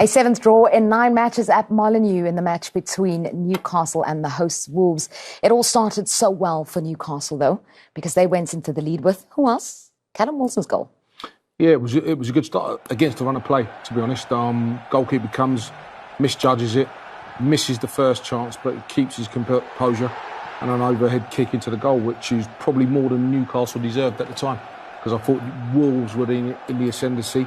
A 7th draw in 9 matches at Molineux in the match between Newcastle and the hosts Wolves. It all started so well for Newcastle, though, because they went into the lead with, who else? Callum Wilson's goal. Yeah, it was a good start against the run of play, to be honest. Goalkeeper misjudges it, misses the first chance, but he keeps his composure and an overhead kick into the goal, which is probably more than Newcastle deserved at the time, because I thought Wolves were in the ascendancy.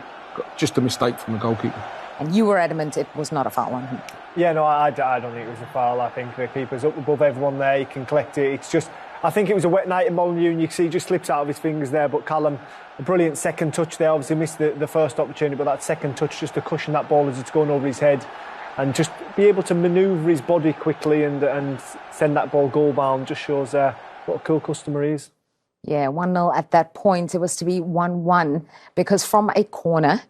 Just a mistake from the goalkeeper. And you were adamant it was not a foul on him. Yeah, no, I don't think it was a foul. I think the keeper's up above everyone there. He can collect it. It's just, I think it was a wet night in Molineux, and you see he just slips out of his fingers there. But Callum, a brilliant second touch there. Obviously missed the first opportunity, but that second touch just to cushion that ball as it's going over his head, and just be able to manoeuvre his body quickly and send that ball goal bound just shows what a cool customer he is. Yeah, 1-0 at that point. It was to be 1-1 because from a corner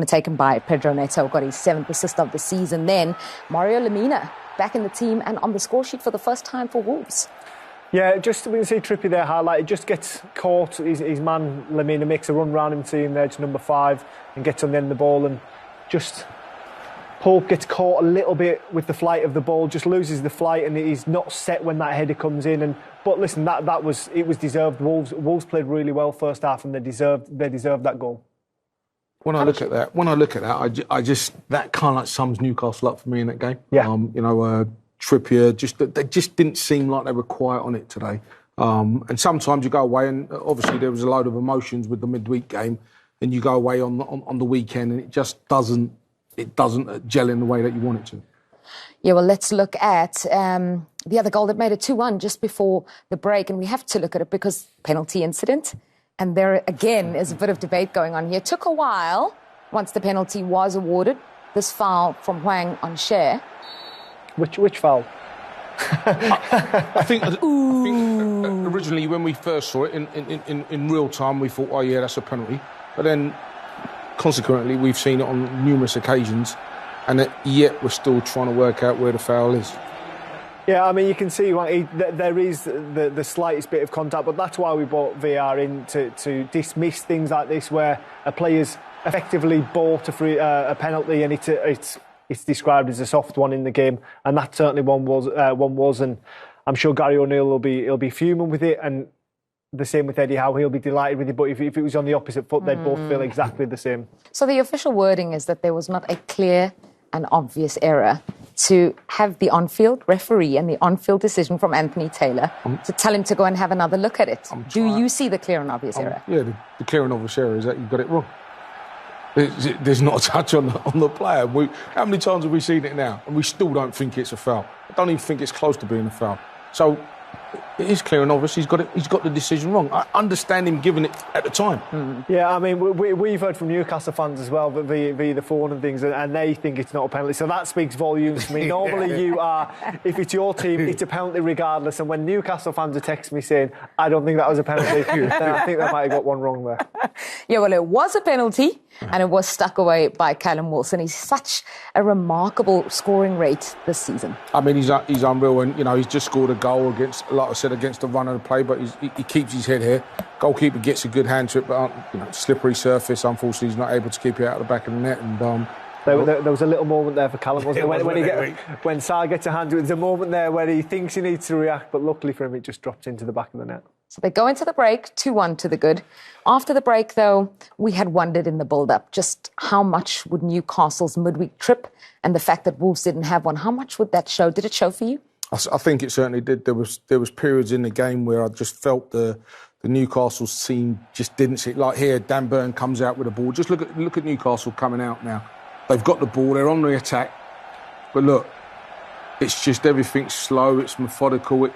taken by Pedro Neto, got his 7th assist of the season. Then Mario Lemina back in the team and on the score sheet for the first time for Wolves. Yeah, just we can see Trippier there highlighted, just gets caught. His man Lemina makes a run round him, seeing there to number 5 and gets on the end of the ball, and just Pope gets caught a little bit with the flight of the ball, just loses the flight, and he's not set when that header comes in. But listen, it was deserved. Wolves played really well first half, and they deserved that goal. When I look at that, I just that kind of like sums Newcastle up for me in that game. Yeah. Trippier, they just didn't seem like they were quiet on it today. And sometimes you go away, and obviously there was a load of emotions with the midweek game, and you go away on the weekend, and it just doesn't gel in the way that you want it to. Yeah, well, let's look at the other goal that made it 2-1 just before the break, and we have to look at it because penalty incident. And there, again, is a bit of debate going on here. It took a while, once the penalty was awarded, this foul from Hwang on Share. Which foul? I think originally when we first saw it in real time, we thought, oh yeah, that's a penalty. But then, consequently, we've seen it on numerous occasions, and yet we're still trying to work out where the foul is. Yeah, I mean, you can see there is the slightest bit of contact, but that's why we brought VAR in to dismiss things like this, where a player's effectively bought a penalty, and it's described as a soft one in the game, and that certainly one was, and I'm sure Gary O'Neill will be fuming with it, and the same with Eddie Howe. He'll be delighted with it, but if it was on the opposite foot, they'd both feel exactly the same. So the official wording is that there was not a clear and obvious error, to have the on-field referee and the on-field decision from Anthony Taylor to tell him to go and have another look at it. Do you see the clear and obvious error? Yeah, the clear and obvious error is that you got it wrong. There's not a touch on the player. How many times have we seen it now? And we still don't think it's a foul. I don't even think it's close to being a foul. So it is clear and obvious. He's got the decision wrong. I understand him giving it at the time. Yeah, I mean, we've heard from Newcastle fans as well, but via the phone and things, and they think it's not a penalty. So that speaks volumes to me. Normally, you are, if it's your team, it's a penalty regardless. And when Newcastle fans are texting me saying, "I don't think that was a penalty," then I think they might have got one wrong there. Yeah, well, it was a penalty, and it was stuck away by Callum Wilson. He's such a remarkable scoring rate this season. I mean, he's unreal, and he's just scored a goal against, like I said, against the run of the play, but he keeps his head here. Goalkeeper gets a good hand to it, but slippery surface. Unfortunately, he's not able to keep it out of the back of the net. And there was a little moment there for Callum, wasn't there? When Sarr gets a hand to it, there's a moment there where he thinks he needs to react, but luckily for him, it just drops into the back of the net. So they go into the break, 2-1 to the good. After the break, though, we had wondered in the build-up just how much would Newcastle's midweek trip and the fact that Wolves didn't have one, how much would that show? Did it show for you? I think it certainly did. There was periods in the game where I just felt the Newcastle team just didn't see it. Like here, Dan Burn comes out with the ball. Just look at Newcastle coming out now. They've got the ball. They're on the attack. But look, it's just everything's slow. It's methodical.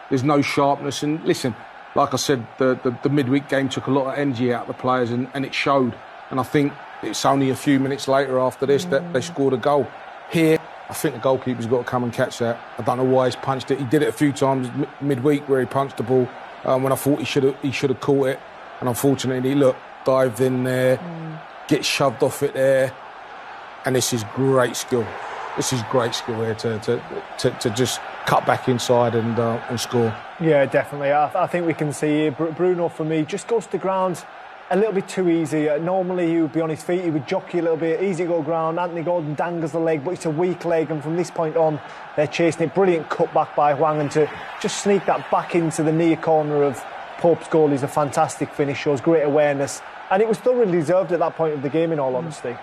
There's no sharpness. And listen, like I said, the midweek game took a lot of energy out of the players, and it showed. And I think it's only a few minutes later after this that they scored a goal. Here, I think the goalkeeper's got to come and catch that. I don't know why he's punched it. He did it a few times midweek where he punched the ball when I thought he should have caught it. And unfortunately, look, dived in there, gets shoved off it there. And this is great skill. This is great skill here to just cut back inside and score. Yeah, definitely. I think we can see Bruno, for me, just goes to ground a little bit too easy. Normally he would be on his feet, he would jockey a little bit, easy go ground. Anthony Gordon dangles the leg, but it's a weak leg, and from this point on they're chasing it. Brilliant cut back by Hwang, and to just sneak that back into the near corner of Pope's goal is a fantastic finish, shows great awareness, and it was thoroughly deserved at that point of the game, in all honesty.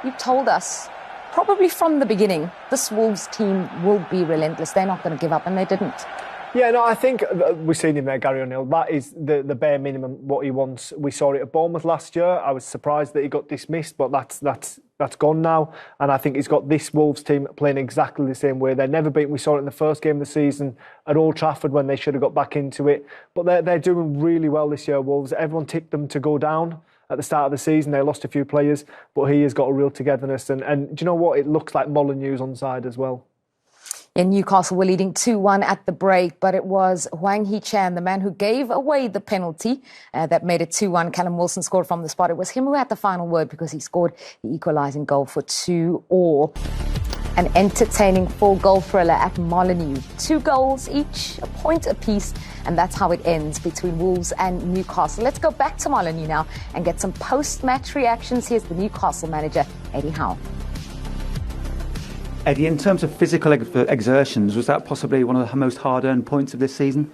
You've told us probably from the beginning this Wolves team will be relentless, they're not going to give up, and they didn't. Yeah, no, I think we've seen him there, Gary O'Neill. That is the bare minimum what he wants. We saw it at Bournemouth last year. I was surprised that he got dismissed, but that's gone now. And I think he's got this Wolves team playing exactly the same way. They're never beaten. We saw it in the first game of the season at Old Trafford when they should have got back into it. But they're doing really well this year, Wolves. Everyone tipped them to go down at the start of the season. They lost a few players, but he has got a real togetherness. And do you know what? It looks like Molineux on side as well. In Newcastle were leading 2-1 at the break, but it was Hwang Hee-chan, the man who gave away the penalty that made it 2-1. Callum Wilson scored from the spot. It was him who had the final word because he scored the equalising goal for 2-2. An entertaining 4-goal thriller at Molineux. 2 goals each, a point apiece, and that's how it ends between Wolves and Newcastle. Let's go back to Molineux now and get some post-match reactions. Here's the Newcastle manager, Eddie Howe. Eddie, in terms of physical exertions, was that possibly one of the most hard-earned points of this season?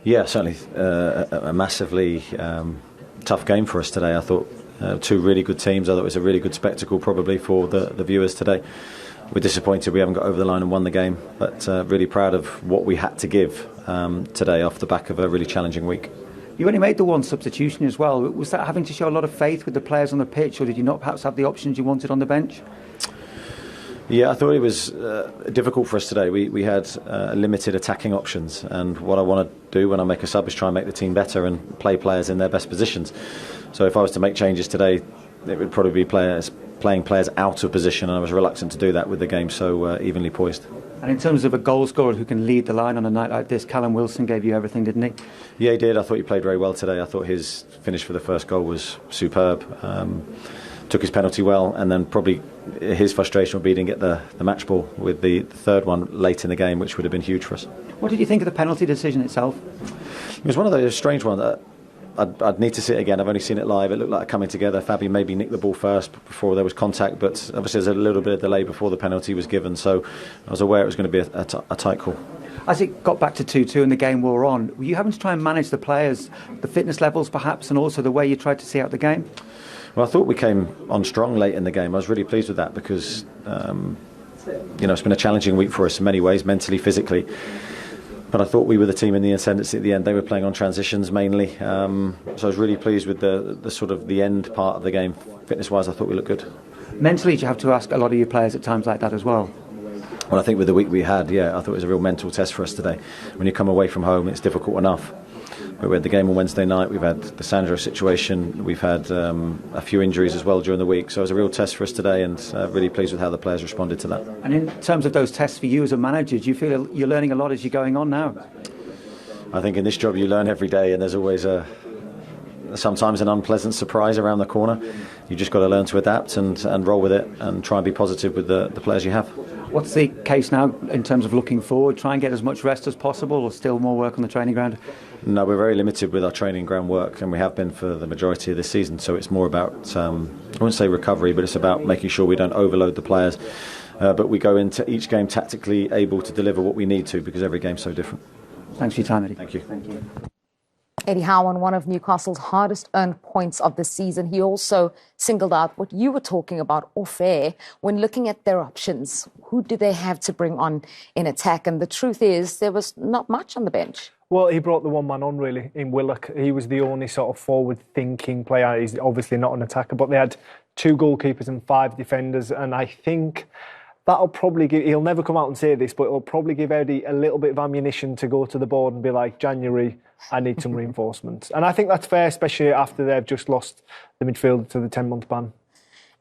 Yeah, certainly a massively tough game for us today. I thought 2 really good teams. I thought it was a really good spectacle probably for the viewers today. We're disappointed we haven't got over the line and won the game, but really proud of what we had to give today off the back of a really challenging week. You only made the 1 substitution as well. Was that having to show a lot of faith with the players on the pitch, or did you not perhaps have the options you wanted on the bench? Yeah, I thought it was difficult for us today. We had limited attacking options, and what I want to do when I make a sub is try and make the team better and play players in their best positions. So if I was to make changes today, it would probably be playing players out of position, and I was reluctant to do that with the game so evenly poised. And in terms of a goal scorer who can lead the line on a night like this, Callum Wilson gave you everything, didn't he? Yeah, he did. I thought he played very well today. I thought his finish for the first goal was superb. Took his penalty well, and then probably his frustration would be to get the match ball with the third one late in the game, which would have been huge for us. What did you think of the penalty decision itself? It was one of those strange ones that I'd need to see it again. I've only seen it live. It looked like coming together. Fabi maybe nicked the ball first before there was contact, but obviously there's a little bit of delay before the penalty was given, so I was aware it was going to be a tight call. As it got back to 2-2 and the game wore on, were you having to try and manage the players, the fitness levels perhaps, and also the way you tried to see out the game? Well, I thought we came on strong late in the game. I was really pleased with that because, it's been a challenging week for us in many ways, mentally, physically. But I thought we were the team in the ascendancy at the end. They were playing on transitions mainly. So I was really pleased with the sort of the end part of the game. Fitness-wise, I thought we looked good. Mentally, do you have to ask a lot of your players at times like that as well? Well, I think with the week we had, I thought it was a real mental test for us today. When you come away from home, it's difficult enough. But we had the game on Wednesday night, we've had the Sandro situation, we've had a few injuries as well during the week, so it was a real test for us today, and really pleased with how the players responded to that. And in terms of those tests for you as a manager, do you feel you're learning a lot as you're going on now? I think in this job you learn every day, and there's always sometimes an unpleasant surprise around the corner. You just got to learn to adapt and roll with it and try and be positive with the players you have. What's the case now in terms of looking forward? Try and get as much rest as possible, or still more work on the training ground? No, we're very limited with our training ground work, and we have been for the majority of this season. So it's more about, I wouldn't say recovery, but it's about making sure we don't overload the players. But we go into each game tactically able to deliver what we need to, because every game's so different. Thanks for your time, Eddie. Thank you. Thank you. Eddie Howe on one of Newcastle's hardest earned points of the season. He also singled out what you were talking about off air when looking at their options. Who do they have to bring on in attack? And the truth is there was not much on the bench. Well, he brought the one man on really in Willock. He was the only sort of forward-thinking player. He's obviously not an attacker, but they had 2 goalkeepers and 5 defenders, and I think that'll probably give... He'll never come out and say this, but it'll probably give Eddie a little bit of ammunition to go to the board and be like, January, I need some reinforcements. And I think that's fair, especially after they've just lost the midfielder to the 10-month ban.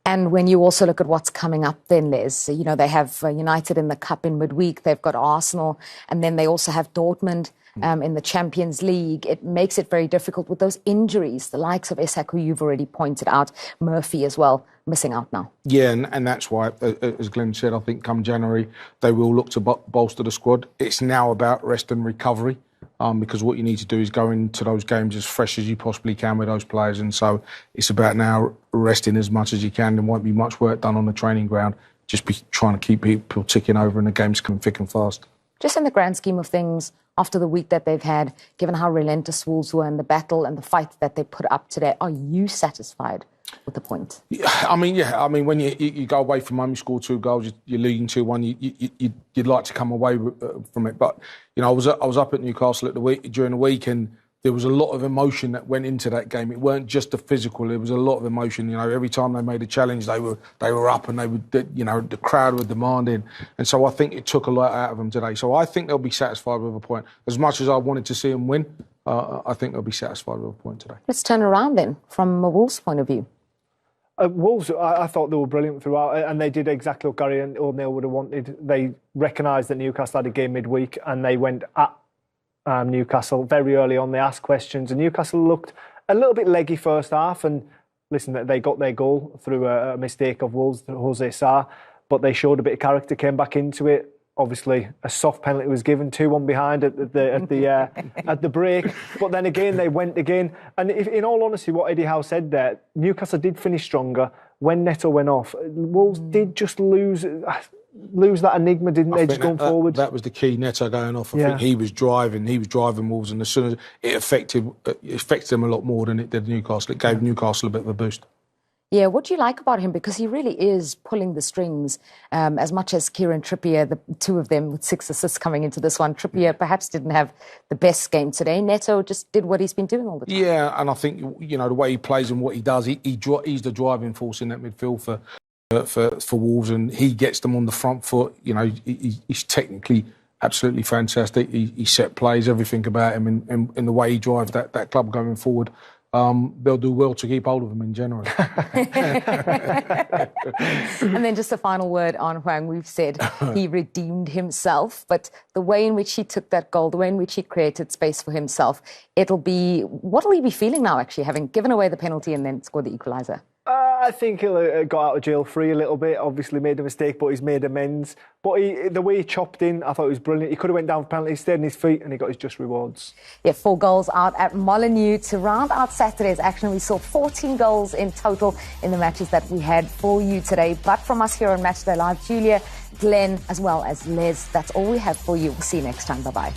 And when you also look at what's coming up then, Les, they have United in the Cup in midweek, they've got Arsenal, and then they also have Dortmund in the Champions League. It makes it very difficult with those injuries, the likes of Isak, who you've already pointed out, Murphy as well, missing out now. Yeah, and that's why, as Glenn said, I think come January, they will look to bolster the squad. It's now about rest and recovery. because what you need to do is go into those games as fresh as you possibly can with those players. And so it's about now resting as much as you can. There won't be much work done on the training ground. Just be trying to keep people ticking over and the games coming thick and fast. Just in the grand scheme of things, after the week that they've had, given how relentless Wolves were in the battle and the fight that they put up today, are you satisfied with the point? I mean, when you go away from home, you score 2 goals, you're leading 2-1. You'd like to come away from it, but I was up at Newcastle during the week, and there was a lot of emotion that went into that game. It weren't just the physical; there was a lot of emotion. Every time they made a challenge, they were up, and the crowd were demanding, and so I think it took a lot out of them today. So I think they'll be satisfied with a point. As much as I wanted to see them win, I think they'll be satisfied with a point today. Let's turn around then, from a Wolves point of view. Wolves, I thought they were brilliant throughout, and they did exactly what Gary and O'Neill would have wanted. They recognised that Newcastle had a game midweek, and they went at Newcastle very early on. They asked questions, and Newcastle looked a little bit leggy first half. And listen, they got their goal through a mistake of Wolves, Jose Sarr, but they showed a bit of character, came back into it. Obviously, a soft penalty was given, 2-1 behind at the break. But then again, they went again. And in all honesty, what Eddie Howe said there, Newcastle did finish stronger. When Neto went off, Wolves did just lose that enigma, didn't they, just going forward? That was the key, Neto going off. I think he was driving Wolves, and as soon as it affected them a lot more than it did Newcastle. It gave Newcastle a bit of a boost. Yeah, what do you like about him? Because he really is pulling the strings, as much as Kieran Trippier, the two of them with 6 assists coming into this one. Trippier perhaps didn't have the best game today. Neto just did what he's been doing all the time. Yeah, and I think, the way he plays and what he does, he's the driving force in that midfield for Wolves, and he gets them on the front foot. He's technically absolutely fantastic. He set plays, everything about him, and the way he drives that club going forward. They'll do well to keep hold of him in general. And then just a final word on Hwang. We've said he redeemed himself, but the way in which he took that goal, the way in which he created space for himself, what'll he be feeling now, actually, having given away the penalty and then scored the equaliser? I think he'll got out of jail free a little bit. Obviously made a mistake, but he's made amends. But the way he chopped in, I thought it was brilliant. He could have went down for penalty, stayed on his feet, and he got his just rewards. Yeah, 4 goals out at Molineux. To round out Saturday's action, we saw 14 goals in total in the matches that we had for you today. But from us here on Matchday Live, Julia, Glenn, as well as Les, that's all we have for you. We'll see you next time. Bye-bye.